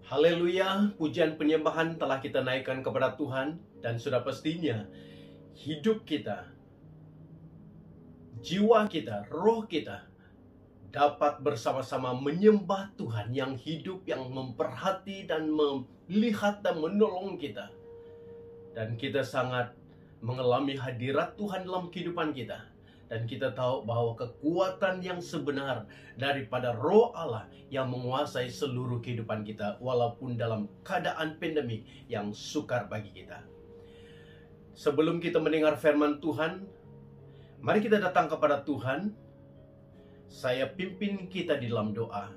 Haleluya, pujian penyembahan telah kita naikkan kepada Tuhan. Dan sudah pastinya hidup kita, jiwa kita, roh kita dapat bersama-sama menyembah Tuhan yang hidup, yang memperhati dan melihat dan menolong kita. Dan kita sangat mengalami hadirat Tuhan dalam kehidupan kita. Dan kita tahu bahwa kekuatan yang sebenar daripada Roh Allah yang menguasai seluruh kehidupan kita, walaupun dalam keadaan pandemik yang sukar bagi kita. Sebelum kita mendengar firman Tuhan, mari kita datang kepada Tuhan. Saya pimpin kita di dalam doa.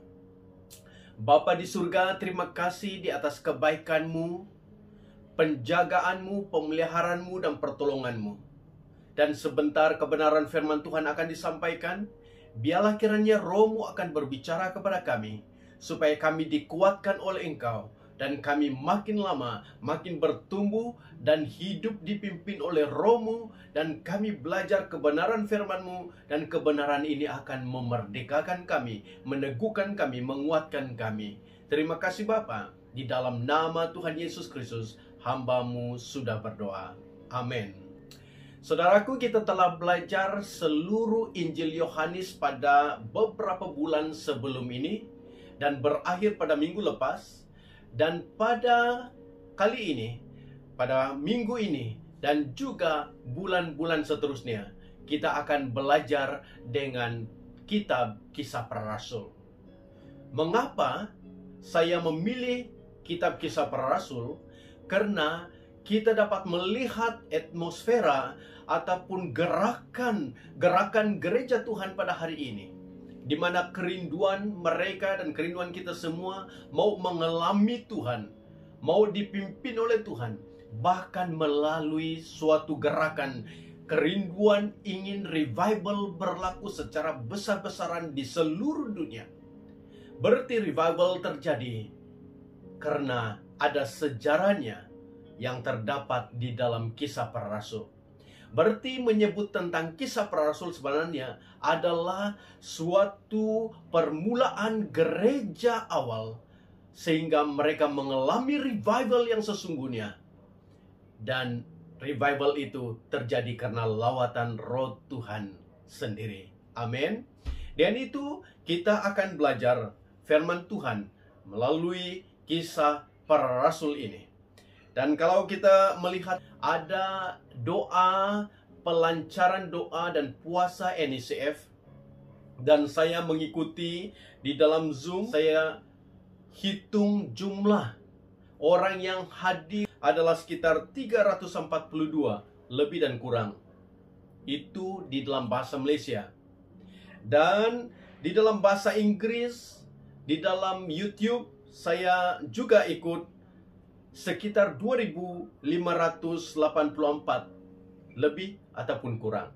Bapa di surga, terima kasih di atas kebaikan-Mu, penjagaanmu, pemeliharaanmu, dan pertolonganmu. Dan sebentar kebenaran firman Tuhan akan disampaikan, biarlah kiranya Roh-Mu akan berbicara kepada kami, supaya kami dikuatkan oleh Engkau, dan kami makin lama makin bertumbuh dan hidup dipimpin oleh Roh-Mu, dan kami belajar kebenaran firman-Mu, dan kebenaran ini akan memerdekakan kami, meneguhkan kami, menguatkan kami. Terima kasih Bapa, di dalam nama Tuhan Yesus Kristus, hamba-Mu sudah berdoa. Amin. Saudaraku, kita telah belajar seluruh Injil Yohanes pada beberapa bulan sebelum ini dan berakhir pada minggu lepas. Dan pada kali ini, pada minggu ini dan juga bulan-bulan seterusnya, kita akan belajar dengan kitab Kisah Para Rasul. Mengapa saya memilih kitab Kisah Para Rasul? Karena kita dapat melihat atmosfera ataupun gerakan gereja Tuhan pada hari ini, di mana kerinduan mereka dan kerinduan kita semua mau mengalami Tuhan, mau dipimpin oleh Tuhan, bahkan melalui suatu gerakan kerinduan ingin revival berlaku secara besar-besaran di seluruh dunia. Berarti revival terjadi karena ada sejarahnya yang terdapat di dalam Kisah Para Rasul. Berarti menyebut tentang Kisah Para Rasul sebenarnya adalah suatu permulaan gereja awal, sehingga mereka mengalami revival yang sesungguhnya. Dan revival itu terjadi karena lawatan Roh Tuhan sendiri. Amin. Dan itu kita akan belajar firman Tuhan melalui Kisah Para Rasul ini. Dan kalau kita melihat ada doa, pelancaran doa dan puasa NICF, dan saya mengikuti di dalam Zoom, saya hitung jumlah orang yang hadir adalah sekitar 342, lebih dan kurang. Itu di dalam bahasa Malaysia. Dan di dalam bahasa Inggris, di dalam YouTube, saya juga ikut sekitar 2.584 lebih ataupun kurang.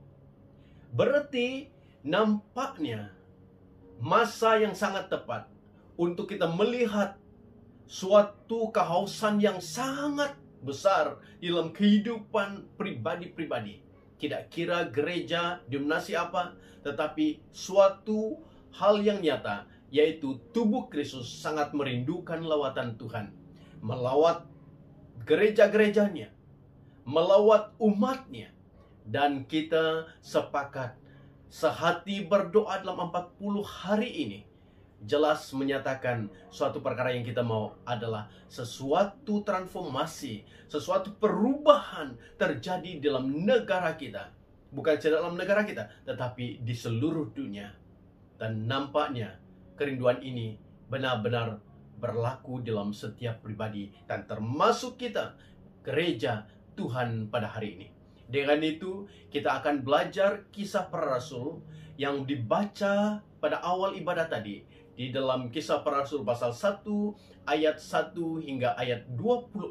Berarti nampaknya masa yang sangat tepat untuk kita melihat suatu kehausan yang sangat besar dalam kehidupan pribadi-pribadi. Tidak kira gereja, denominasi apa, tetapi suatu hal yang nyata, yaitu tubuh Kristus sangat merindukan lawatan Tuhan, melawat gereja-gerejanya, melawat umatnya. Dan kita sepakat sehati berdoa dalam 40 hari ini, jelas menyatakan suatu perkara yang kita mau adalah sesuatu transformasi, sesuatu perubahan terjadi dalam negara kita. Bukan saja dalam negara kita, tetapi di seluruh dunia. Dan nampaknya kerinduan ini benar-benar berlaku dalam setiap pribadi, dan termasuk kita, gereja Tuhan pada hari ini. Dengan itu, kita akan belajar Kisah Para Rasul yang dibaca pada awal ibadah tadi, di dalam Kisah Para Rasul pasal 1 ayat 1 hingga ayat 26.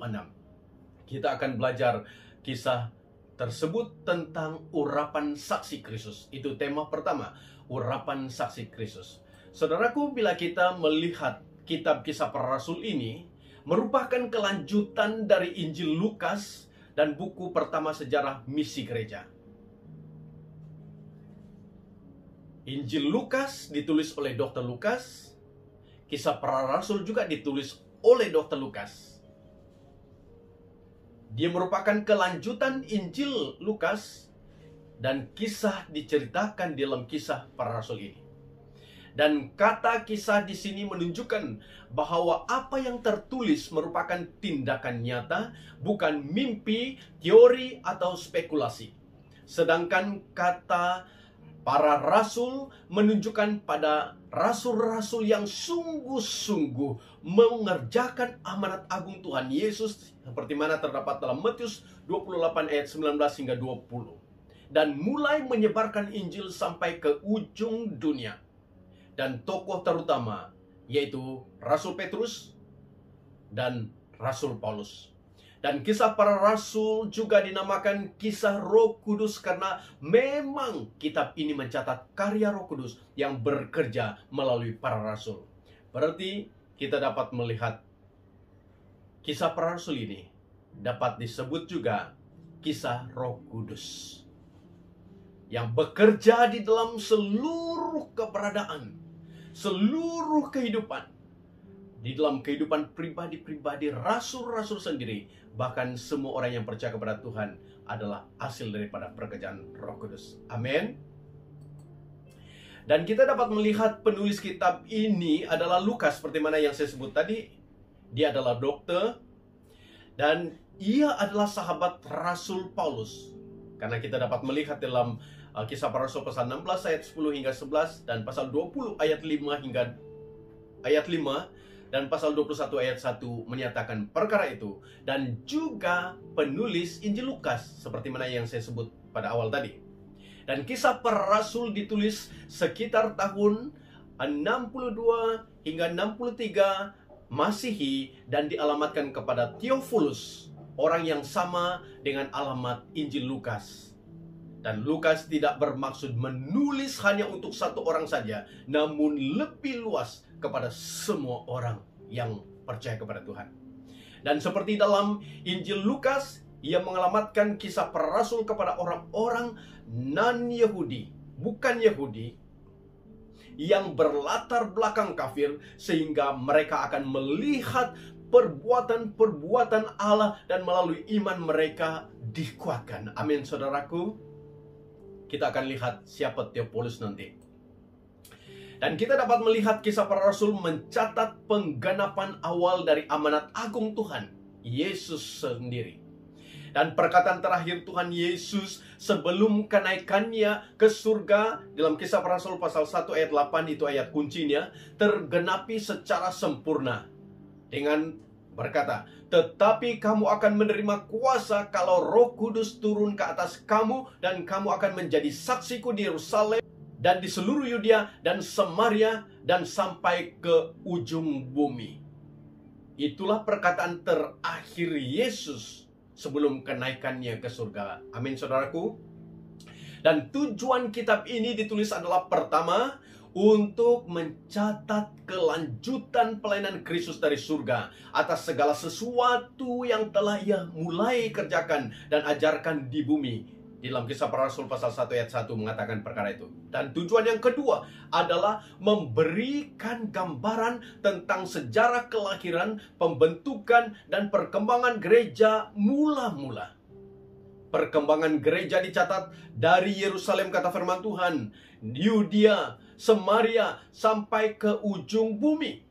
Kita akan belajar kisah tersebut tentang urapan saksi Kristus. Itu tema pertama, urapan saksi Kristus. Saudaraku, bila kita melihat kitab Kisah Para Rasul ini merupakan kelanjutan dari Injil Lukas dan buku pertama sejarah misi gereja. Injil Lukas ditulis oleh Dr. Lukas, Kisah Para Rasul juga ditulis oleh Dr. Lukas. Dia merupakan kelanjutan Injil Lukas, dan kisah diceritakan dalam Kisah Para Rasul ini. Dan kata kisah di sini menunjukkan bahwa apa yang tertulis merupakan tindakan nyata, bukan mimpi, teori, atau spekulasi. Sedangkan kata para rasul menunjukkan pada rasul-rasul yang sungguh-sungguh mengerjakan amanat agung Tuhan Yesus, seperti mana terdapat dalam Matius 28 ayat 19 hingga 20. Dan mulai menyebarkan Injil sampai ke ujung dunia. Dan tokoh terutama yaitu Rasul Petrus dan Rasul Paulus. Dan kisah para rasul juga dinamakan kisah Roh Kudus karena memang kitab ini mencatat karya Roh Kudus yang bekerja melalui para rasul. Berarti kita dapat melihat kisah para rasul ini dapat disebut juga kisah Roh Kudus yang bekerja di dalam seluruh keberadaan, seluruh kehidupan, di dalam kehidupan pribadi-pribadi rasul-rasul sendiri, bahkan semua orang yang percaya kepada Tuhan adalah hasil daripada pekerjaan Roh Kudus. Amin. Dan kita dapat melihat penulis kitab ini adalah Lukas, seperti mana yang saya sebut tadi. Dia adalah dokter, dan ia adalah sahabat Rasul Paulus. Karena kita dapat melihat dalam Kisah Para Rasul pasal 16 ayat 10 hingga 11, dan pasal 20 ayat 5 hingga ayat 5, dan pasal 21 ayat 1 menyatakan perkara itu. Dan juga penulis Injil Lukas, seperti mana yang saya sebut pada awal tadi. Dan Kisah Para Rasul ditulis sekitar tahun 62 hingga 63 Masehi, dan dialamatkan kepada Theophilus, orang yang sama dengan alamat Injil Lukas. Dan Lukas tidak bermaksud menulis hanya untuk satu orang saja, namun lebih luas kepada semua orang yang percaya kepada Tuhan. Dan seperti dalam Injil Lukas, ia mengalamatkan kisah para rasul kepada orang-orang non-Yahudi, bukan Yahudi, yang berlatar belakang kafir, sehingga mereka akan melihat perbuatan-perbuatan Allah, dan melalui iman mereka dikuatkan. Amin, saudaraku. Kita akan lihat siapa Theophilus nanti. Dan kita dapat melihat kisah para rasul mencatat penggenapan awal dari amanat agung Tuhan Yesus sendiri. Dan perkataan terakhir Tuhan Yesus sebelum kenaikannya ke surga dalam Kisah Para Rasul pasal 1 ayat 8, itu ayat kuncinya, tergenapi secara sempurna dengan berkata, tetapi kamu akan menerima kuasa kalau Roh Kudus turun ke atas kamu, dan kamu akan menjadi saksiku di Yerusalem dan di seluruh Yudea dan Samaria dan sampai ke ujung bumi. Itulah perkataan terakhir Yesus sebelum kenaikannya ke surga. Amin, saudaraku. Dan tujuan kitab ini ditulis adalah pertama, untuk mencatat kelanjutan pelayanan Kristus dari surga atas segala sesuatu yang telah ia mulai kerjakan dan ajarkan di bumi. Di dalam Kisah Para Rasul pasal 1 ayat 1 mengatakan perkara itu. Dan tujuan yang kedua adalah memberikan gambaran tentang sejarah kelahiran, pembentukan, dan perkembangan gereja mula-mula. Perkembangan gereja dicatat dari Yerusalem, kata firman Tuhan, Yudea, Samaria, sampai ke ujung bumi.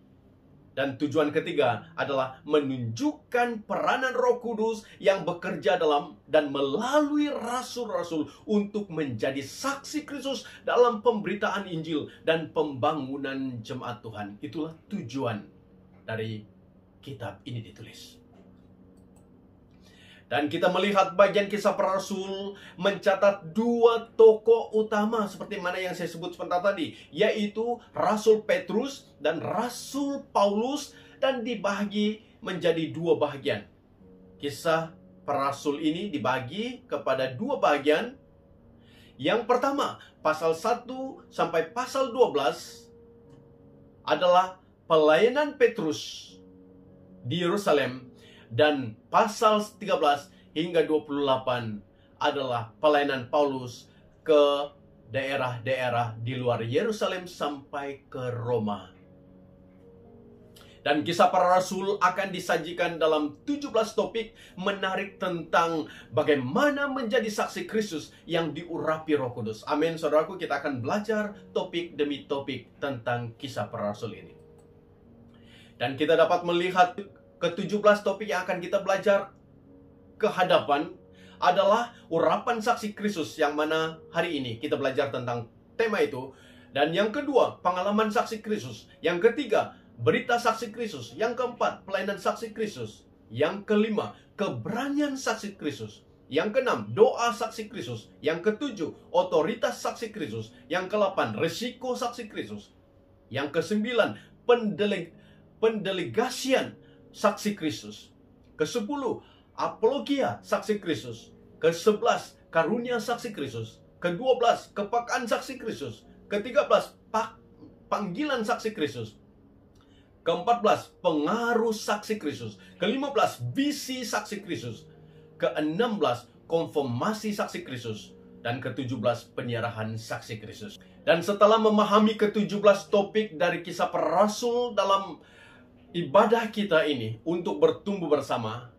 Dan tujuan ketiga adalah menunjukkan peranan Roh Kudus yang bekerja dalam dan melalui rasul-rasul untuk menjadi saksi Kristus dalam pemberitaan Injil dan pembangunan jemaat Tuhan. Itulah tujuan dari kitab ini ditulis. Dan kita melihat bagian Kisah Para Rasul mencatat dua tokoh utama seperti mana yang saya sebut sebentar tadi, yaitu Rasul Petrus dan Rasul Paulus, dan dibagi menjadi dua bagian. Kisah Para Rasul ini dibagi kepada dua bagian. Yang pertama, pasal 1 sampai pasal 12 adalah pelayanan Petrus di Yerusalem, dan pasal 13 hingga 28 adalah pelayanan Paulus ke daerah-daerah di luar Yerusalem sampai ke Roma. Dan Kisah Para Rasul akan disajikan dalam 17 topik menarik tentang bagaimana menjadi saksi Kristus yang diurapi Roh Kudus. Amin, saudaraku, kita akan belajar topik demi topik tentang Kisah Para Rasul ini. Dan kita dapat melihat ke-17 topik yang akan kita belajar ke hadapan adalah urapan saksi Kristus, yang mana hari ini kita belajar tentang tema itu. Dan yang kedua, pengalaman saksi Kristus. Yang ketiga, berita saksi Kristus. Yang keempat, pelayanan saksi Kristus. Yang kelima, keberanian saksi Kristus. Yang keenam, doa saksi Kristus. Yang ketujuh, otoritas saksi Kristus. Yang kedelapan, resiko saksi Kristus. Yang kesembilan, pendelegasian saksi Kristus. Ke-10, apologia saksi Kristus. Ke-11, karunia saksi Kristus. Ke-12, kepekaan saksi Kristus. Ke-13, panggilan saksi Kristus. Ke-14, pengaruh saksi Kristus. Ke-15, visi saksi Kristus. Ke-16, konfirmasi saksi Kristus. Dan ke-17, penyerahan saksi Kristus. Dan setelah memahami ke-17 topik dari Kisah Para Rasul dalam ibadah kita ini untuk bertumbuh bersama,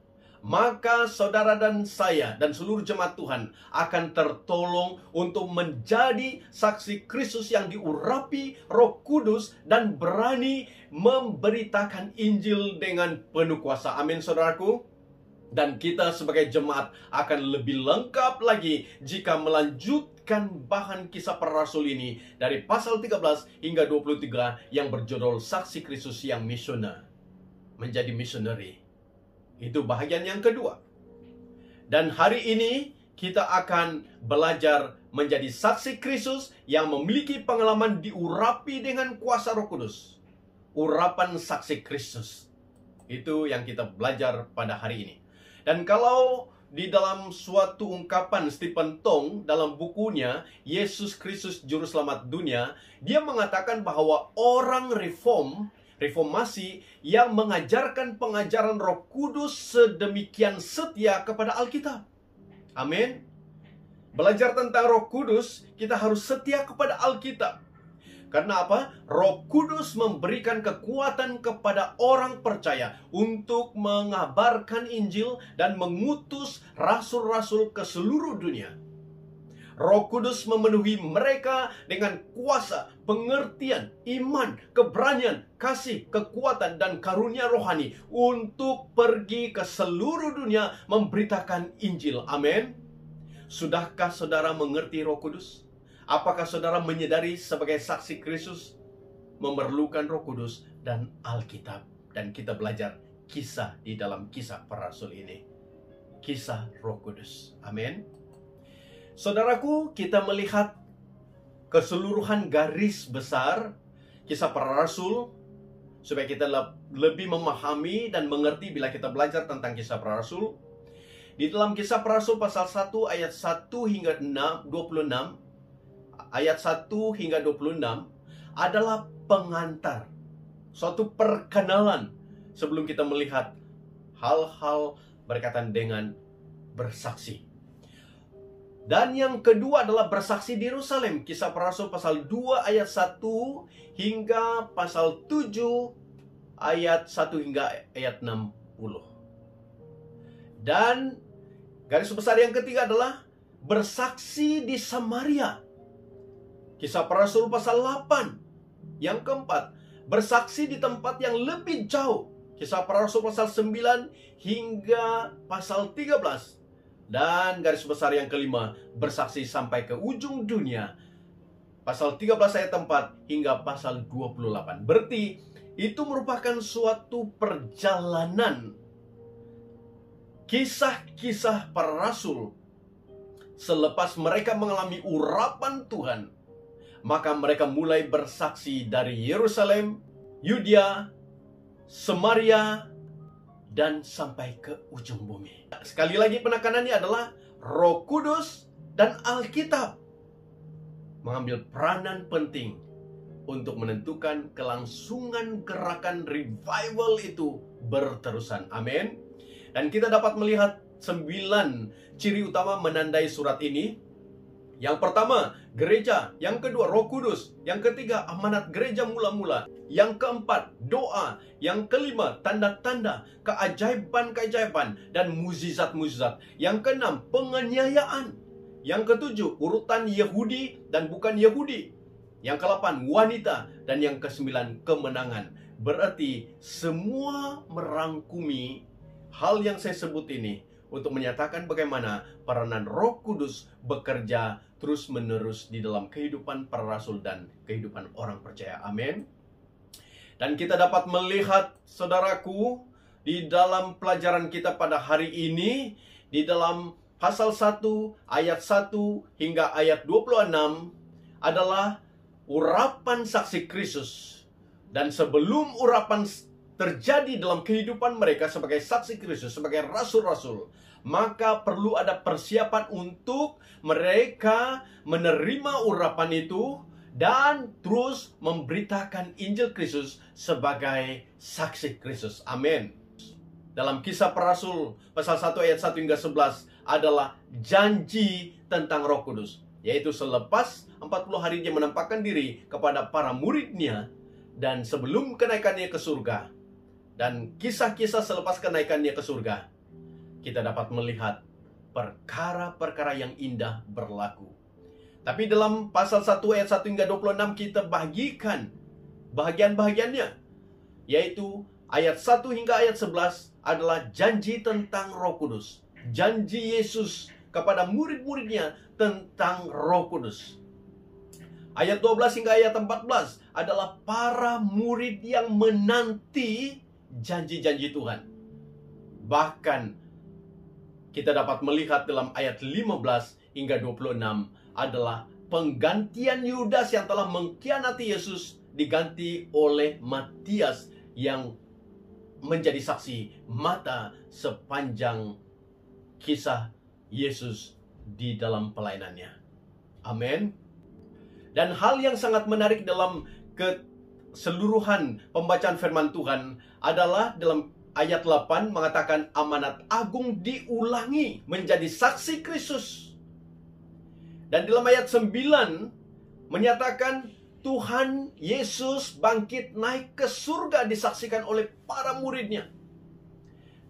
maka saudara dan saya dan seluruh jemaat Tuhan akan tertolong untuk menjadi saksi Kristus yang diurapi Roh Kudus dan berani memberitakan Injil dengan penuh kuasa. Amin, saudaraku. Dan kita sebagai jemaat akan lebih lengkap lagi jika melanjutkan bahan Kisah Para Rasul ini dari pasal 13 hingga 23 yang berjudul Saksi Kristus yang Misioner, menjadi missionary. Itu bahagian yang kedua. Dan hari ini kita akan belajar menjadi saksi Kristus yang memiliki pengalaman diurapi dengan kuasa Roh Kudus. Urapan saksi Kristus. Itu yang kita belajar pada hari ini. Dan kalau di dalam suatu ungkapan Stephen Tong dalam bukunya Yesus Kristus Juru Selamat Dunia, dia mengatakan bahwa orang reformasi yang mengajarkan pengajaran Roh Kudus sedemikian setia kepada Alkitab. Amin. Belajar tentang Roh Kudus, kita harus setia kepada Alkitab. Karena apa? Roh Kudus memberikan kekuatan kepada orang percaya untuk mengabarkan Injil dan mengutus rasul-rasul ke seluruh dunia. Roh Kudus memenuhi mereka dengan kuasa, pengertian, iman, keberanian, kasih, kekuatan, dan karunia rohani untuk pergi ke seluruh dunia memberitakan Injil. Amin. Sudahkah saudara mengerti Roh Kudus? Apakah saudara menyadari sebagai saksi Kristus memerlukan Roh Kudus dan Alkitab? Dan kita belajar kisah di dalam Kisah Para Rasul ini. Kisah Roh Kudus. Amin. Saudaraku, kita melihat keseluruhan garis besar Kisah Para Rasul supaya kita lebih memahami dan mengerti bila kita belajar tentang Kisah Para Rasul. Di dalam Kisah Para Rasul pasal 1 ayat 1 hingga 26, ayat 1 hingga 26 adalah pengantar, suatu perkenalan sebelum kita melihat hal-hal berkaitan dengan bersaksi. Dan yang kedua adalah bersaksi di Yerusalem. Kisah Para Rasul pasal 2 ayat 1 hingga pasal 7 ayat 1 hingga ayat 60. Dan garis besar yang ketiga adalah bersaksi di Samaria. Kisah Para Rasul pasal 8. Yang keempat, bersaksi di tempat yang lebih jauh. Kisah Para Rasul pasal 9 hingga pasal 13. Dan garis besar yang kelima, bersaksi sampai ke ujung dunia. Pasal 13 ayat 4 hingga pasal 28. Berarti itu merupakan suatu perjalanan kisah-kisah para rasul. Selepas mereka mengalami urapan Tuhan, maka mereka mulai bersaksi dari Yerusalem, Yudea, Samaria, dan sampai ke ujung bumi. Sekali lagi penekanannya adalah Roh Kudus dan Alkitab mengambil peranan penting untuk menentukan kelangsungan gerakan revival itu berterusan. Amin. Dan kita dapat melihat 9 ciri utama menandai surat ini. Yang pertama, gereja. Yang kedua, Roh Kudus. Yang ketiga, amanat gereja mula-mula. Yang keempat, doa. Yang kelima, tanda-tanda, keajaiban-keajaiban, dan mukjizat-mukjizat. Yang keenam, penganiayaan. Yang ketujuh, urutan Yahudi dan bukan Yahudi. Yang ke-8, wanita. Dan yang ke-9, kemenangan. Berarti semua merangkumi hal yang saya sebut ini untuk menyatakan bagaimana peranan Roh Kudus bekerja terus-menerus di dalam kehidupan para rasul dan kehidupan orang percaya. Amin. Dan kita dapat melihat, saudaraku, di dalam pelajaran kita pada hari ini, di dalam pasal 1, ayat 1 hingga ayat 26 adalah urapan saksi Kristus. Dan sebelum urapan terjadi dalam kehidupan mereka sebagai saksi Kristus, sebagai rasul-rasul, maka perlu ada persiapan untuk mereka menerima urapan itu dan terus memberitakan Injil Kristus sebagai saksi Kristus. Amin. Dalam Kisah Para Rasul pasal 1 ayat 1 hingga 11 adalah janji tentang Roh Kudus, yaitu selepas 40 hari dia menampakkan diri kepada para muridnya dan sebelum kenaikannya ke surga. Dan kisah-kisah selepas kenaikannya ke surga, kita dapat melihat perkara-perkara yang indah berlaku. Tapi dalam pasal 1 ayat 1 hingga 26 kita bagikan bahagian-bahagiannya, yaitu ayat 1 hingga ayat 11 adalah janji tentang Roh Kudus. Janji Yesus kepada murid-muridnya tentang Roh Kudus. Ayat 12 hingga ayat 14 adalah para murid yang menanti janji-janji Tuhan. Bahkan kita dapat melihat dalam ayat 15 hingga 26 adalah penggantian Yudas yang telah mengkhianati Yesus diganti oleh Matias yang menjadi saksi mata sepanjang kisah Yesus di dalam pelayanannya. Amin. Dan hal yang sangat menarik dalam keseluruhan pembacaan firman Tuhan adalah dalam ayat 8 mengatakan amanat agung diulangi menjadi saksi Kristus. Dan dalam ayat 9 menyatakan Tuhan Yesus bangkit naik ke surga disaksikan oleh para muridnya.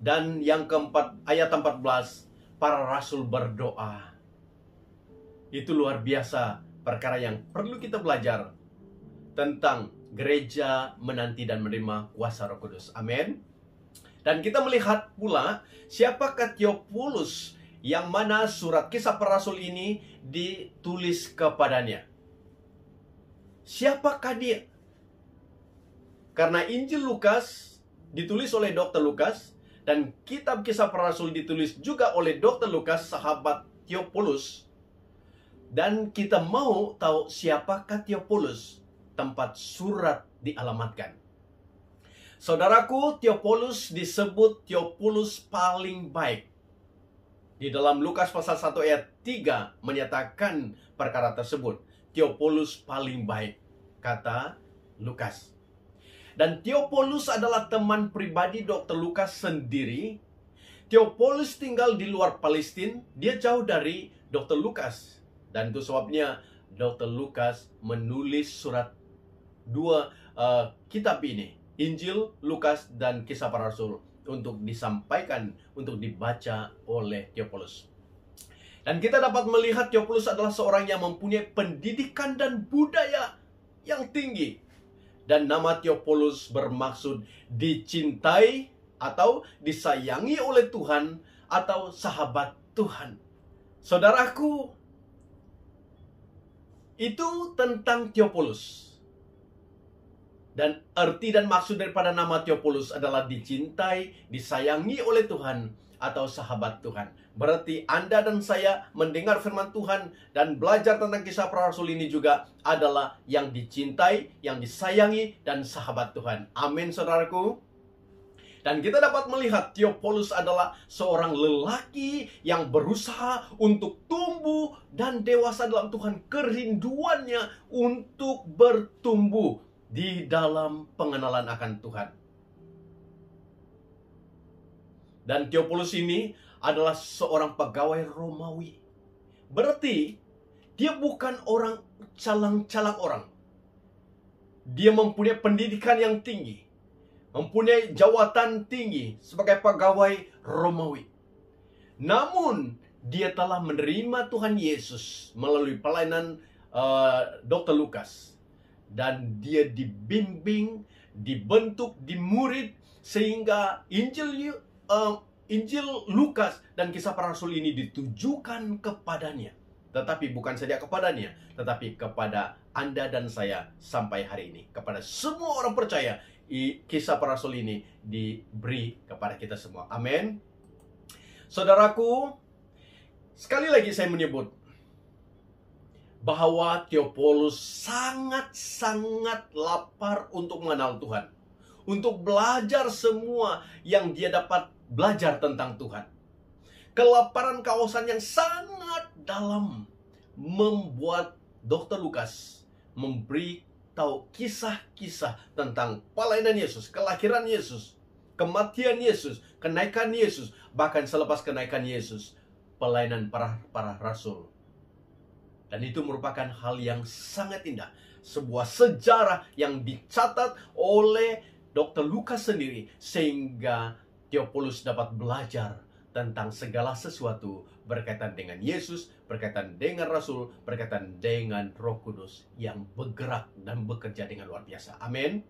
Dan yang keempat, ayat 14, para rasul berdoa. Itu luar biasa, perkara yang perlu kita belajar tentang gereja menanti dan menerima kuasa Roh Kudus. Amin. Dan kita melihat pula siapakah Theophilus yang mana surat Kisah Para Rasul ini ditulis kepadanya. Siapakah dia? Karena Injil Lukas ditulis oleh Dr. Lukas dan kitab Kisah Para Rasul ditulis juga oleh Dr. Lukas, sahabat Theophilus. Dan kita mau tahu siapakah Theophilus, tempat surat dialamatkan. Saudaraku, Theophilus disebut Theophilus paling baik. Di dalam Lukas pasal 1 ayat 3 menyatakan perkara tersebut. Theophilus paling baik, kata Lukas. Dan Theophilus adalah teman pribadi Dr. Lukas sendiri. Theophilus tinggal di luar Palestina, dia jauh dari Dr. Lukas. Dan itu sebabnya Dr. Lukas menulis surat dua kitab ini, Injil, Lukas, dan Kisah Para Rasul, untuk disampaikan, untuk dibaca oleh Theophilus. Dan kita dapat melihat Theophilus adalah seorang yang mempunyai pendidikan dan budaya yang tinggi. Dan nama Theophilus bermaksud dicintai atau disayangi oleh Tuhan atau sahabat Tuhan. Saudaraku, itu tentang Theophilus. Dan arti dan maksud daripada nama Theophilus adalah dicintai, disayangi oleh Tuhan atau sahabat Tuhan. Berarti Anda dan saya mendengar firman Tuhan dan belajar tentang Kisah Para Rasul ini juga adalah yang dicintai, yang disayangi, dan sahabat Tuhan. Amin, saudaraku. Dan kita dapat melihat Theophilus adalah seorang lelaki yang berusaha untuk tumbuh dan dewasa dalam Tuhan. Kerinduannya untuk bertumbuh di dalam pengenalan akan Tuhan. Dan Theophilus ini adalah seorang pegawai Romawi. Berarti Dia bukan orang calang-calang orang. Dia mempunyai pendidikan yang tinggi, mempunyai jawatan tinggi sebagai pegawai Romawi. Namun, dia telah menerima Tuhan Yesus melalui pelayanan Dr. Lukas. Dan dia dibimbing, dibentuk, dimurid, sehingga Injil Lukas dan Kisah Para Rasul ini ditujukan kepadanya. Tetapi bukan saja kepadanya, tetapi kepada Anda dan saya sampai hari ini. Kepada semua orang percaya, Kisah Para Rasul ini diberi kepada kita semua. Amin. Saudaraku, sekali lagi saya menyebut bahwa Theophilus sangat-sangat lapar untuk mengenal Tuhan, untuk belajar semua yang dia dapat belajar tentang Tuhan. Kelaparan kehausan yang sangat dalam membuat Dr. Lukas memberi tahu kisah-kisah tentang pelayanan Yesus, kelahiran Yesus, kematian Yesus, kenaikan Yesus, bahkan selepas kenaikan Yesus, pelayanan para rasul. Dan itu merupakan hal yang sangat indah, sebuah sejarah yang dicatat oleh Dr. Lukas sendiri, sehingga Theophilus dapat belajar tentang segala sesuatu berkaitan dengan Yesus, berkaitan dengan Rasul, berkaitan dengan Roh Kudus yang bergerak dan bekerja dengan luar biasa. Amin.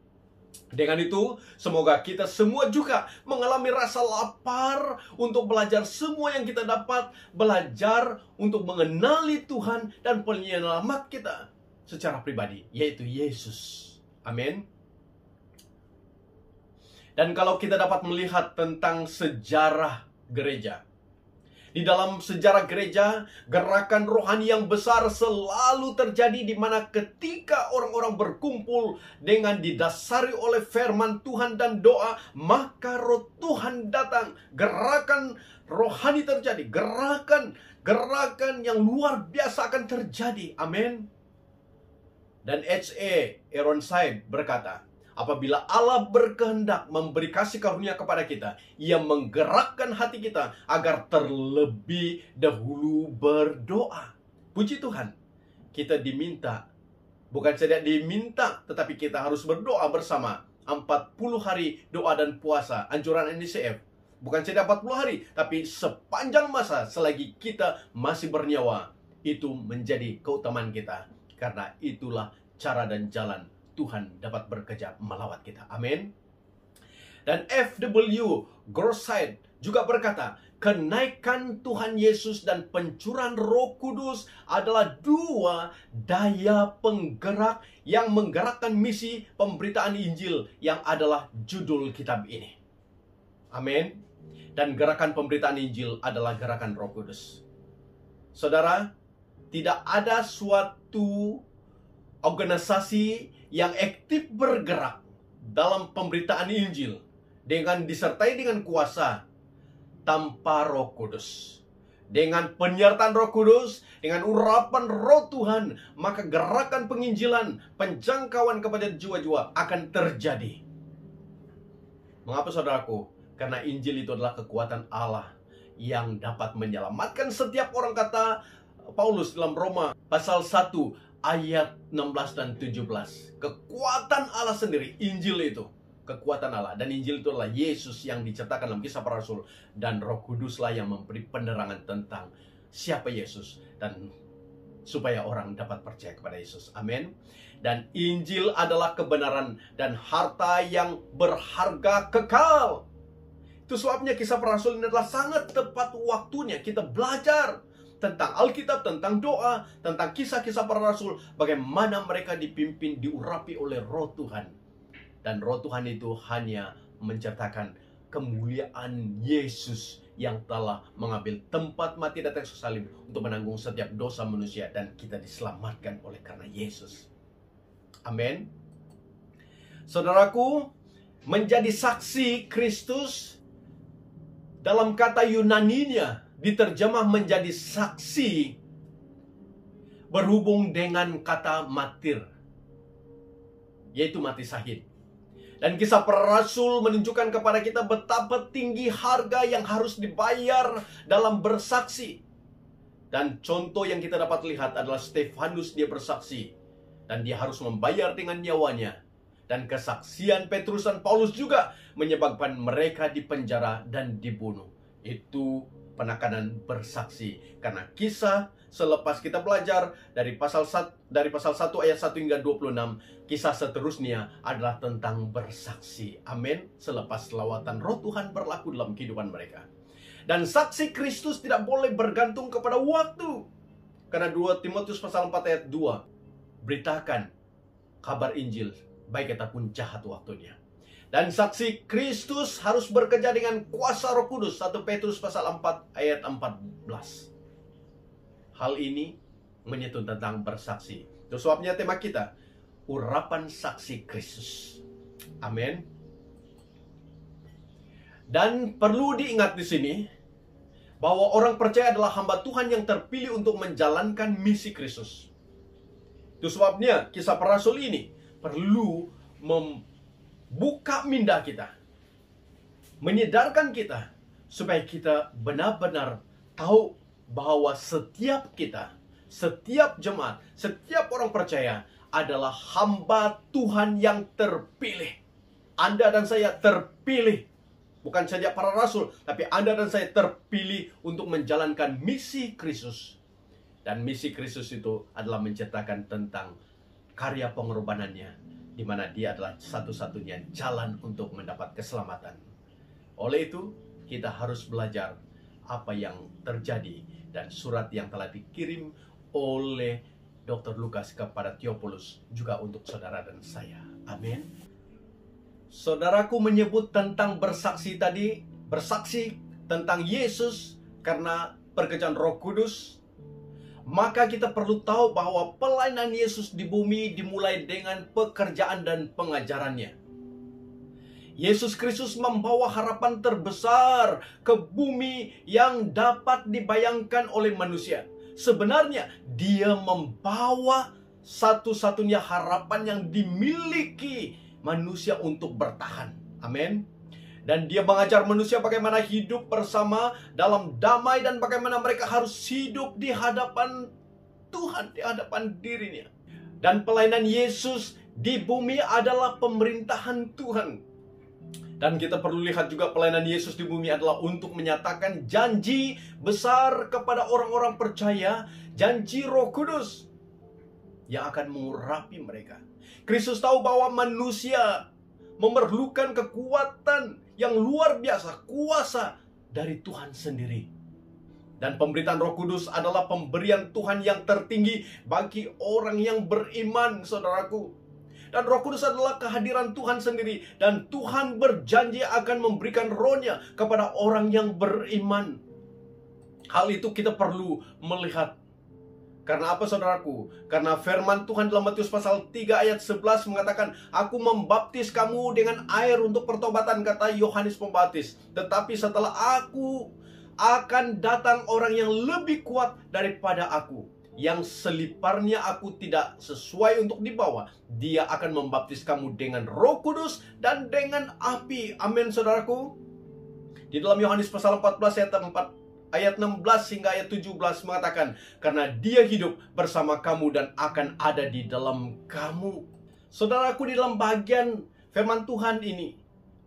Dengan itu, semoga kita semua juga mengalami rasa lapar untuk belajar semua yang kita dapat, belajar untuk mengenali Tuhan dan penyelamat kita secara pribadi, yaitu Yesus. Amin. Dan kalau kita dapat melihat tentang sejarah gereja, di dalam sejarah gereja, gerakan rohani yang besar selalu terjadi di mana ketika orang-orang berkumpul dengan didasari oleh firman Tuhan dan doa, maka Roh Tuhan datang. Gerakan rohani terjadi, gerakan yang luar biasa akan terjadi. Amin. Dan H.A. Ironside berkata, apabila Allah berkehendak memberi kasih karunia kepada kita, Ia menggerakkan hati kita agar terlebih dahulu berdoa. Puji Tuhan, kita diminta, bukan saja diminta, tetapi kita harus berdoa bersama. 40 hari doa dan puasa, anjuran NDCF. Bukan saja 40 hari, tapi sepanjang masa selagi kita masih bernyawa. Itu menjadi keutamaan kita. Karena itulah cara dan jalan Tuhan dapat bekerja melawat kita. Amin. Dan F.W. Grosside juga berkata, kenaikan Tuhan Yesus dan pencurahan Roh Kudus adalah dua daya penggerak yang menggerakkan misi pemberitaan Injil yang adalah judul kitab ini. Amin. Dan gerakan pemberitaan Injil adalah gerakan Roh Kudus. Saudara, tidak ada suatu organisasi yang aktif bergerak dalam pemberitaan Injil dengan disertai dengan kuasa tanpa Roh Kudus. Dengan penyertaan Roh Kudus, dengan urapan Roh Tuhan, maka gerakan penginjilan, penjangkauan kepada jiwa-jiwa akan terjadi. Mengapa saudaraku? Karena Injil itu adalah kekuatan Allah yang dapat menyelamatkan setiap orang, kata Paulus dalam Roma pasal 1 ayat 16 dan 17. Kekuatan Allah sendiri, Injil itu kekuatan Allah. Dan Injil itu adalah Yesus yang diceritakan dalam Kisah Para Rasul. Dan Roh Kuduslah yang memberi penerangan tentang siapa Yesus, dan supaya orang dapat percaya kepada Yesus. Amin. Dan Injil adalah kebenaran dan harta yang berharga kekal. Itu sebabnya Kisah Para Rasul ini adalah sangat tepat waktunya kita belajar tentang Alkitab, tentang doa, tentang kisah-kisah para rasul, bagaimana mereka dipimpin, diurapi oleh Roh Tuhan. Dan Roh Tuhan itu hanya menceritakan kemuliaan Yesus yang telah mengambil tempat mati dan Yesus salib untuk menanggung setiap dosa manusia, dan kita diselamatkan oleh karena Yesus. Amin. Saudaraku, menjadi saksi Kristus dalam kata Yunaninya diterjemah menjadi saksi berhubung dengan kata martir, yaitu mati syahid. Dan Kisah Para Rasul menunjukkan kepada kita betapa tinggi harga yang harus dibayar dalam bersaksi. Dan contoh yang kita dapat lihat adalah Stefanus, dia bersaksi. Dan dia harus membayar dengan nyawanya. Dan kesaksian Petrus dan Paulus juga menyebabkan mereka dipenjara dan dibunuh. Itu penekanan bersaksi. Karena kisah selepas kita belajar dari pasal 1 ayat 1 hingga 26, kisah seterusnya adalah tentang bersaksi. Amin. Selepas lawatan Roh Tuhan berlaku dalam kehidupan mereka. Dan saksi Kristus tidak boleh bergantung kepada waktu. Karena 2 Timotius pasal 4 ayat 2, beritakan kabar Injil, baik ataupun jahat waktunya. Dan saksi Kristus harus bekerja dengan kuasa Roh Kudus. 1 Petrus pasal 4 ayat 14. Hal ini menyentuh tentang bersaksi. Itu sebabnya tema kita, urapan saksi Kristus. Amin. Dan perlu diingat di sini bahwa orang percaya adalah hamba Tuhan yang terpilih untuk menjalankan misi Kristus. Itu sebabnya kisah para rasul ini perlu membuka minda kita, menyedarkan kita, supaya kita benar-benar tahu bahwa setiap kita, setiap jemaat, setiap orang percaya adalah hamba Tuhan yang terpilih. Anda dan saya terpilih. Bukan saja para rasul, tapi Anda dan saya terpilih untuk menjalankan misi Kristus. Dan misi Kristus itu adalah menceritakan tentang karya pengorbanannya, di mana dia adalah satu-satunya jalan untuk mendapat keselamatan. Oleh itu, kita harus belajar apa yang terjadi dan surat yang telah dikirim oleh Dr. Lukas kepada Theophilus juga untuk saudara dan saya. Amin. Saudaraku menyebut tentang bersaksi tadi, bersaksi tentang Yesus karena pekerjaan Roh Kudus. Maka kita perlu tahu bahwa pelayanan Yesus di bumi dimulai dengan pekerjaan dan pengajarannya. Yesus Kristus membawa harapan terbesar ke bumi yang dapat dibayangkan oleh manusia. Sebenarnya dia membawa satu-satunya harapan yang dimiliki manusia untuk bertahan. Amin. Dan dia mengajar manusia bagaimana hidup bersama dalam damai dan bagaimana mereka harus hidup di hadapan Tuhan, di hadapan dirinya. Dan pelayanan Yesus di bumi adalah pemerintahan Tuhan. Dan kita perlu lihat juga pelayanan Yesus di bumi adalah untuk menyatakan janji besar kepada orang-orang percaya, janji Roh Kudus yang akan mengurapi mereka. Kristus tahu bahwa manusia memerlukan kekuatan yang luar biasa, kuasa dari Tuhan sendiri. Dan pemberitaan Roh Kudus adalah pemberian Tuhan yang tertinggi bagi orang yang beriman, saudaraku. Dan Roh Kudus adalah kehadiran Tuhan sendiri. Dan Tuhan berjanji akan memberikan rohnya kepada orang yang beriman. Hal itu kita perlu melihat. Karena apa, saudaraku? Karena firman Tuhan dalam Matius pasal 3 ayat 11 mengatakan, aku membaptis kamu dengan air untuk pertobatan, kata Yohanes Pembaptis. Tetapi setelah aku akan datang orang yang lebih kuat daripada aku, yang seliparnya aku tidak sesuai untuk dibawa. Dia akan membaptis kamu dengan Roh Kudus dan dengan api. Amin, saudaraku. Di dalam Yohanes pasal 14 ayat 16 hingga ayat 17 mengatakan, karena dia hidup bersama kamu dan akan ada di dalam kamu. Saudaraku, di dalam bagian firman Tuhan ini,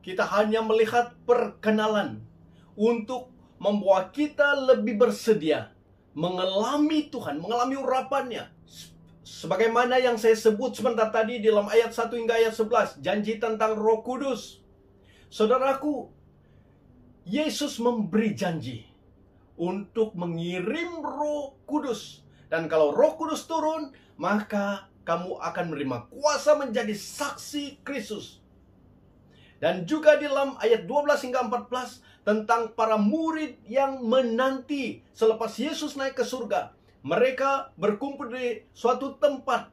kita hanya melihat perkenalan untuk membawa kita lebih bersedia mengalami Tuhan, mengalami urapannya. Sebagaimana yang saya sebut sebentar tadi di dalam ayat 1 hingga ayat 11, janji tentang Roh Kudus. Saudaraku, Yesus memberi janji untuk mengirim Roh Kudus. Dan kalau Roh Kudus turun, maka kamu akan menerima kuasa menjadi saksi Kristus. Dan juga di dalam ayat 12 hingga 14 tentang para murid yang menanti selepas Yesus naik ke surga. Mereka berkumpul di suatu tempat.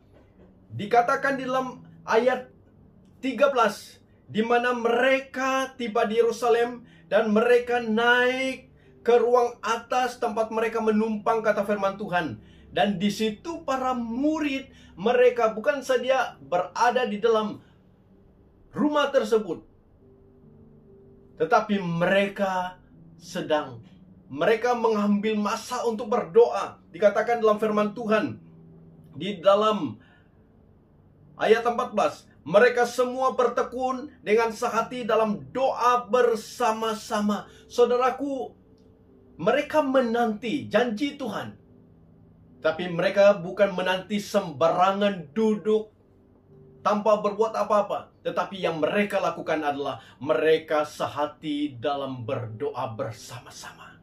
Dikatakan di dalam ayat 13, di mana mereka tiba di Yerusalem dan mereka naik ke ruang atas tempat mereka menumpang, kata firman Tuhan. Dan di situ para murid mereka bukan saja berada di dalam rumah tersebut, tetapi mereka sedang mereka mengambil masa untuk berdoa. Dikatakan dalam firman Tuhan di dalam ayat 14, mereka semua bertekun dengan sehati dalam doa bersama-sama. Saudaraku, mereka menanti janji Tuhan. Tapi mereka bukan menanti sembarangan duduk tanpa berbuat apa-apa. Tetapi yang mereka lakukan adalah mereka sehati dalam berdoa bersama-sama.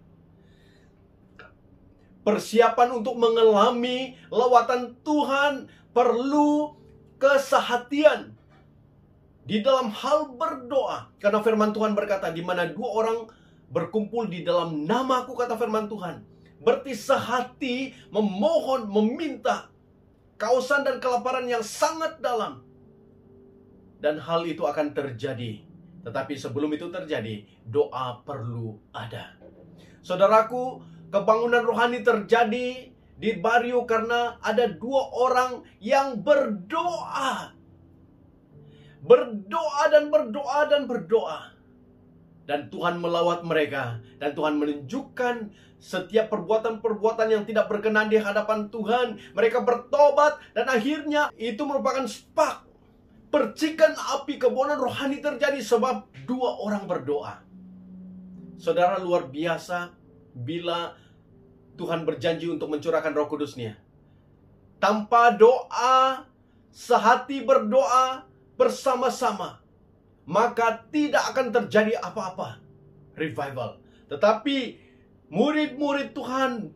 Persiapan untuk mengalami lawatan Tuhan perlu kesehatian di dalam hal berdoa. Karena firman Tuhan berkata, di mana dua orang berkumpul di dalam namaku, kata firman Tuhan, berarti sehati memohon, meminta kausan dan kelaparan yang sangat dalam. Dan hal itu akan terjadi. Tetapi sebelum itu terjadi, doa perlu ada. Saudaraku, kebangunan rohani terjadi di Bario karena ada dua orang yang berdoa. Berdoa dan berdoa dan berdoa. Dan Tuhan melawat mereka. Dan Tuhan menunjukkan setiap perbuatan-perbuatan yang tidak berkenan di hadapan Tuhan. Mereka bertobat dan akhirnya itu merupakan spark. Percikan api kebangunan rohani terjadi sebab dua orang berdoa. Saudara, luar biasa bila Tuhan berjanji untuk mencurahkan Roh Kudus-Nya. Tanpa doa, sehati berdoa bersama-sama, maka tidak akan terjadi apa-apa revival. Tetapi murid-murid Tuhan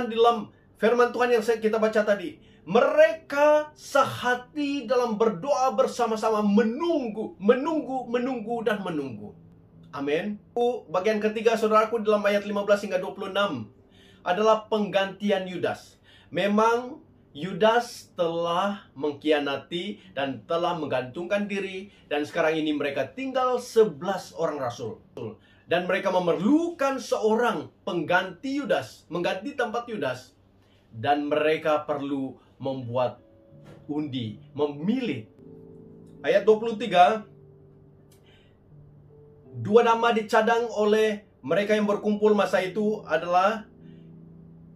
di dalam firman Tuhan yang kita baca tadi, mereka sehati dalam berdoa bersama-sama, menunggu dan menunggu. Amin. Bagian ketiga, saudaraku, dalam ayat 15 hingga 26 adalah penggantian Yudas. Memang Yudas telah mengkhianati dan telah menggantungkan diri, dan sekarang ini mereka tinggal 11 orang rasul. Dan mereka memerlukan seorang pengganti Yudas, mengganti tempat Yudas. Dan mereka perlu membuat undi, memilih. Ayat 23, dua nama dicadang oleh mereka yang berkumpul masa itu adalah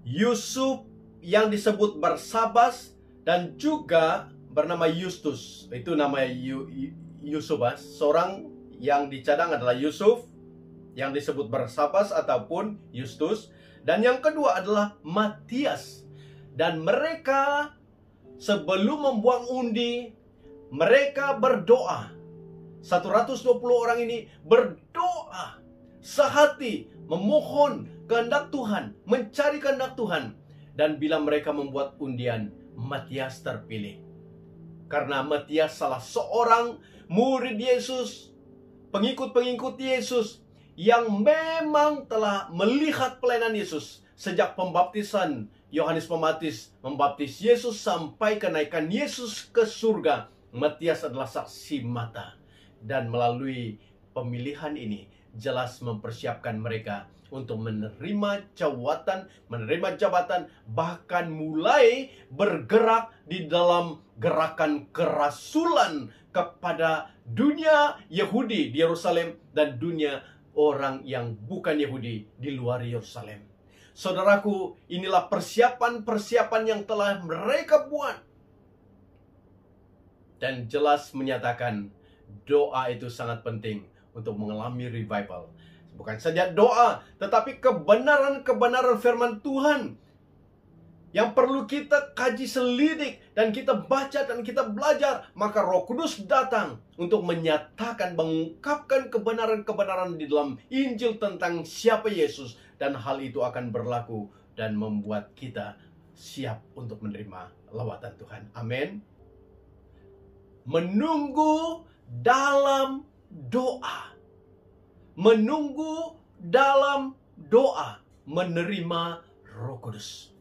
Yusuf yang disebut Barsabas dan juga bernama Justus. Itu nama Yusuf. Seorang yang dicadang adalah Yusuf yang disebut Barsabas ataupun Justus. Dan yang kedua adalah Matias. Dan mereka sebelum membuang undi, mereka berdoa. 120 orang ini berdoa sehati, memohon kehendak Tuhan, mencari kehendak Tuhan. Dan bila mereka membuat undian, Matias terpilih. Karena Matias salah seorang murid Yesus, pengikut-pengikut Yesus, yang memang telah melihat pelayanan Yesus sejak pembaptisan Yohanes Pembaptis membaptis Yesus sampai kenaikan Yesus ke surga. Matias adalah saksi mata. Dan melalui pemilihan ini jelas mempersiapkan mereka untuk menerima jabatan, bahkan mulai bergerak di dalam gerakan kerasulan kepada dunia Yahudi di Yerusalem dan dunia orang yang bukan Yahudi di luar Yerusalem. Saudaraku, inilah persiapan-persiapan yang telah mereka buat. Dan jelas menyatakan doa itu sangat penting untuk mengalami revival. Bukan saja doa, tetapi kebenaran-kebenaran firman Tuhan yang perlu kita kaji selidik dan kita baca dan kita belajar. Maka Roh Kudus datang untuk menyatakan, mengungkapkan kebenaran-kebenaran di dalam Injil tentang siapa Yesus. Dan hal itu akan berlaku dan membuat kita siap untuk menerima lawatan Tuhan. Amin. Menunggu dalam doa. Menunggu dalam doa. Menerima Roh Kudus.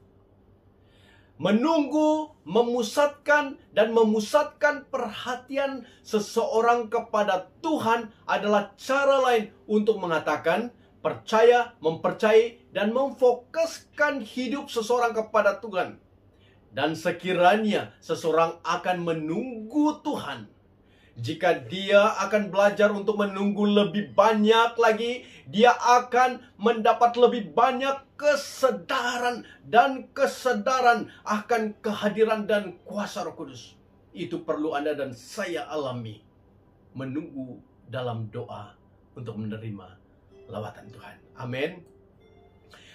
Menunggu, memusatkan dan memusatkan perhatian seseorang kepada Tuhan adalah cara lain untuk mengatakan percaya, mempercayai, dan memfokuskan hidup seseorang kepada Tuhan. Dan sekiranya seseorang akan menunggu Tuhan, Jika dia akan belajar untuk menunggu lebih banyak lagi, dia akan mendapat lebih banyak kesadaran akan kehadiran dan kuasa Roh Kudus. Itu perlu Anda dan saya alami. Menunggu dalam doa untuk menerima lawatan Tuhan. Amin.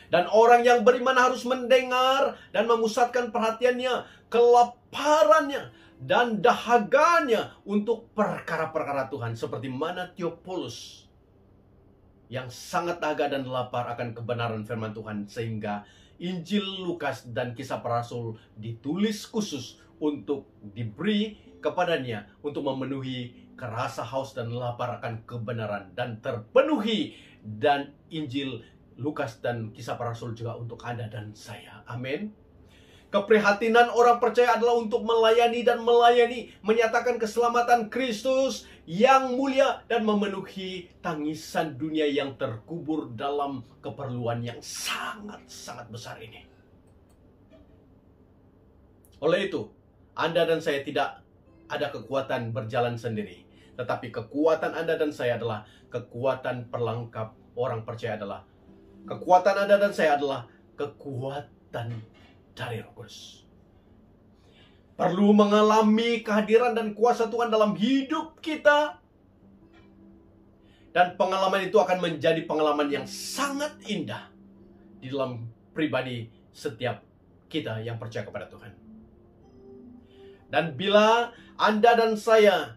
Dan orang yang beriman harus mendengar dan memusatkan perhatiannya, kelaparannya, dan dahaganya untuk perkara-perkara Tuhan. Seperti mana Theophilus yang sangat dahaga dan lapar akan kebenaran firman Tuhan. Sehingga Injil Lukas dan Kisah Para Rasul ditulis khusus untuk diberi kepadanya untuk memenuhi kerasa haus dan lapar akan kebenaran. Dan terpenuhi. Dan Injil Lukas dan Kisah Para Rasul juga untuk Anda dan saya. Amin. Keprihatinan orang percaya adalah untuk melayani, menyatakan keselamatan Kristus yang mulia dan memenuhi tangisan dunia yang terkubur dalam keperluan yang sangat-sangat besar ini. Oleh itu, Anda dan saya tidak ada kekuatan berjalan sendiri, tetapi kekuatan Anda dan saya adalah kekuatan perlengkap orang percaya adalah kekuatan Anda dan saya adalah kekuatan dari Roh Kudus. Perlu mengalami kehadiran dan kuasa Tuhan dalam hidup kita. Dan pengalaman itu akan menjadi pengalaman yang sangat indah di dalam pribadi setiap kita yang percaya kepada Tuhan. Dan bila Anda dan saya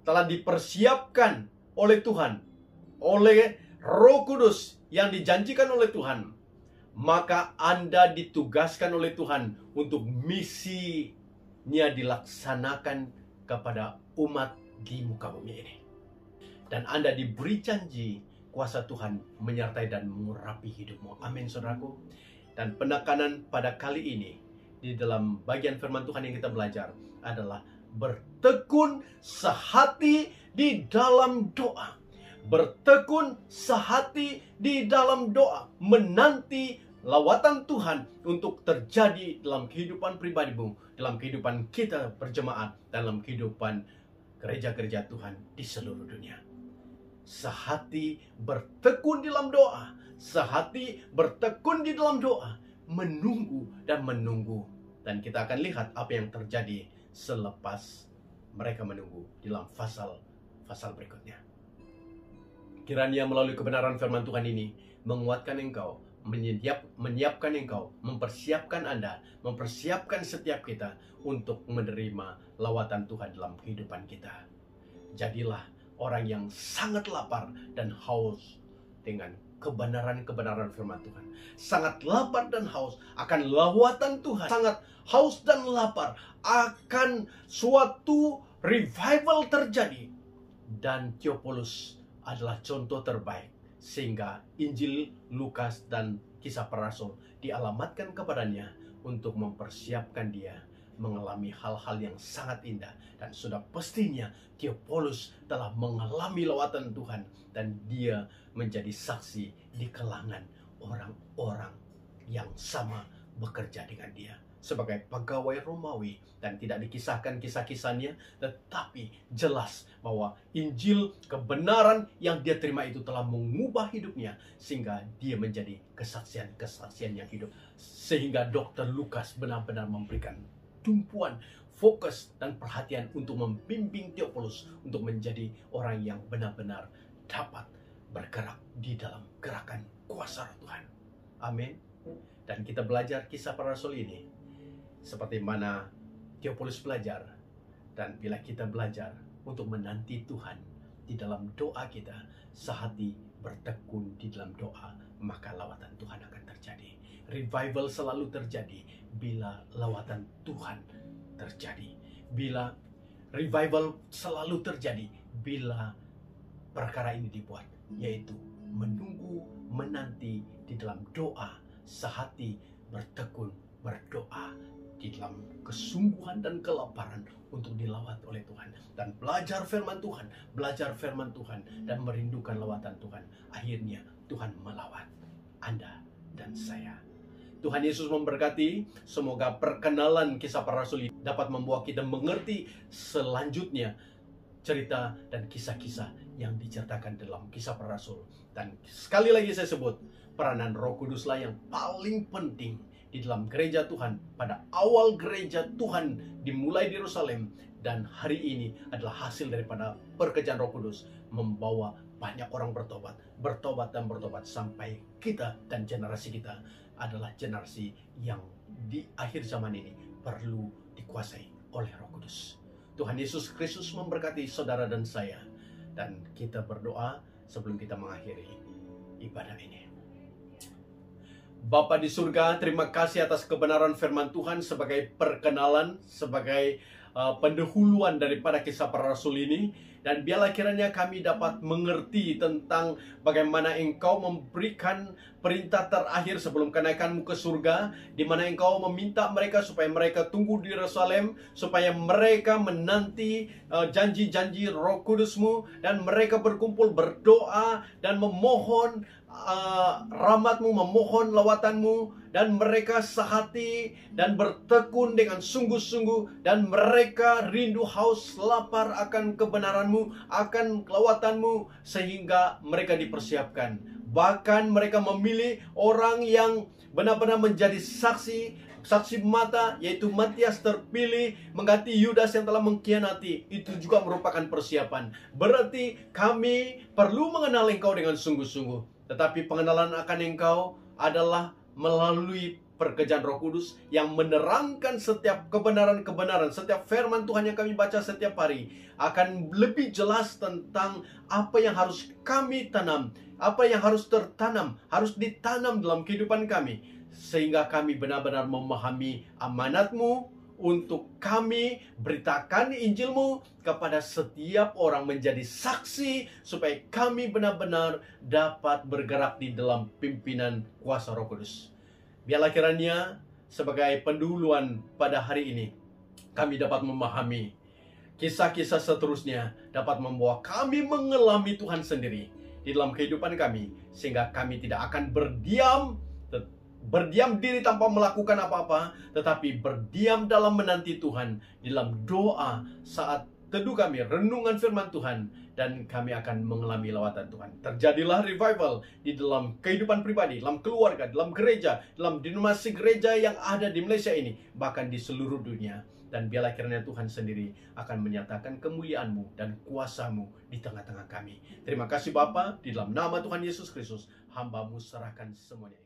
telah dipersiapkan oleh Tuhan, oleh Roh Kudus yang dijanjikan oleh Tuhan, maka Anda ditugaskan oleh Tuhan untuk misinya dilaksanakan kepada umat di muka bumi ini. Dan Anda diberi janji kuasa Tuhan menyertai dan mengurapi hidupmu. Amin, saudaraku. Dan penekanan pada kali ini di dalam bagian firman Tuhan yang kita belajar adalah bertekun sehati di dalam doa. Bertekun sehati di dalam doa, menanti lawatan Tuhan untuk terjadi dalam kehidupan pribadimu, dalam kehidupan kita berjemaat, dalam kehidupan gereja-gereja Tuhan di seluruh dunia. Sehati bertekun di dalam doa, sehati bertekun di dalam doa, menunggu dan menunggu. Dan kita akan lihat apa yang terjadi selepas mereka menunggu di dalam pasal berikutnya. Kiranya melalui kebenaran firman Tuhan ini menguatkan engkau, menyiapkan engkau, mempersiapkan Anda, mempersiapkan setiap kita untuk menerima lawatan Tuhan dalam kehidupan kita. Jadilah orang yang sangat lapar dan haus dengan kebenaran-kebenaran firman Tuhan. Sangat lapar dan haus akan lawatan Tuhan. Sangat haus dan lapar akan suatu revival terjadi. Dan Theophilus adalah contoh terbaik. Sehingga Injil Lukas dan Kisah Para Rasul dialamatkan kepadanya untuk mempersiapkan dia mengalami hal-hal yang sangat indah. Dan sudah pastinya Theophilus telah mengalami lawatan Tuhan. Dan dia menjadi saksi di kalangan orang-orang yang sama bekerja dengan dia. Sebagai pegawai Romawi, dan tidak dikisahkan kisah-kisahnya, tetapi jelas bahwa Injil kebenaran yang dia terima itu telah mengubah hidupnya sehingga dia menjadi kesaksian-kesaksian yang hidup. Sehingga Dr. Lukas benar-benar memberikan tumpuan, fokus dan perhatian untuk membimbing Theophilus untuk menjadi orang yang benar-benar dapat bergerak di dalam gerakan kuasa Tuhan. Amin. Dan kita belajar Kisah Para Rasul ini seperti mana Theophilus belajar. Dan bila kita belajar untuk menanti Tuhan di dalam doa kita, sehati bertekun di dalam doa, maka lawatan Tuhan akan terjadi. Revival selalu terjadi bila lawatan Tuhan terjadi. Bila revival selalu terjadi bila perkara ini dibuat, yaitu menunggu, menanti di dalam doa, sehati bertekun, berdoa di dalam kesungguhan dan kelaparan untuk dilawat oleh Tuhan. Dan belajar firman Tuhan, dan merindukan lawatan Tuhan. Akhirnya Tuhan melawat Anda dan saya. Tuhan Yesus memberkati. Semoga perkenalan Kisah Para Rasul dapat membawa kita mengerti selanjutnya cerita dan kisah-kisah yang diceritakan dalam Kisah Para Rasul. Dan sekali lagi saya sebut, peranan Roh Kuduslah yang paling penting di dalam gereja Tuhan. Pada awal gereja Tuhan dimulai di Yerusalem, dan hari ini adalah hasil daripada pekerjaan Roh Kudus membawa banyak orang bertobat dan bertobat sampai kita dan generasi kita adalah generasi yang di akhir zaman ini perlu dikuasai oleh Roh Kudus. Tuhan Yesus Kristus memberkati saudara dan saya, dan kita berdoa sebelum kita mengakhiri ibadah ini. Bapa di surga, terima kasih atas kebenaran firman Tuhan sebagai perkenalan, sebagai pendahuluan daripada Kisah Para Rasul ini. Dan biarlah kiranya kami dapat mengerti tentang bagaimana Engkau memberikan perintah terakhir sebelum kenaikan-Mu ke surga, di mana Engkau meminta mereka supaya mereka tunggu di Yerusalem, supaya mereka menanti janji-janji Roh Kudus-Mu, dan mereka berkumpul berdoa dan memohon rahmat-Mu, memohon lawatan-Mu, dan mereka sehati dan bertekun dengan sungguh-sungguh, dan mereka rindu haus lapar akan kebenaran-Mu, akan lawatan-Mu, sehingga mereka dipersiapkan. Bahkan mereka memilih orang yang benar-benar menjadi saksi mata, yaitu Matias terpilih mengganti Yudas yang telah mengkhianati. Itu juga merupakan persiapan. Berarti kami perlu mengenal Engkau dengan sungguh-sungguh. Tetapi pengenalan akan Engkau adalah melalui pekerjaan Roh Kudus yang menerangkan setiap kebenaran-kebenaran, setiap firman Tuhan yang kami baca setiap hari akan lebih jelas tentang apa yang harus kami tanam, apa yang harus tertanam, harus ditanam dalam kehidupan kami, sehingga kami benar-benar memahami amanat-Mu untuk kami beritakan Injil-Mu kepada setiap orang, menjadi saksi supaya kami benar-benar dapat bergerak di dalam pimpinan kuasa Roh Kudus. Biarlah kiranya sebagai pendahuluan pada hari ini kami dapat memahami kisah-kisah seterusnya, dapat membawa kami mengalami Tuhan sendiri di dalam kehidupan kami, sehingga kami tidak akan berdiam diri tanpa melakukan apa-apa, tetapi berdiam dalam menanti Tuhan, dalam doa saat teduh kami, renungan firman Tuhan, dan kami akan mengalami lawatan Tuhan. Terjadilah revival di dalam kehidupan pribadi, dalam keluarga, dalam gereja, dalam denominasi gereja yang ada di Malaysia ini, bahkan di seluruh dunia. Dan biarlah kiranya Tuhan sendiri akan menyatakan kemuliaan-Mu dan kuasa-Mu di tengah-tengah kami. Terima kasih Bapa, di dalam nama Tuhan Yesus Kristus, hamba-Mu serahkan semuanya.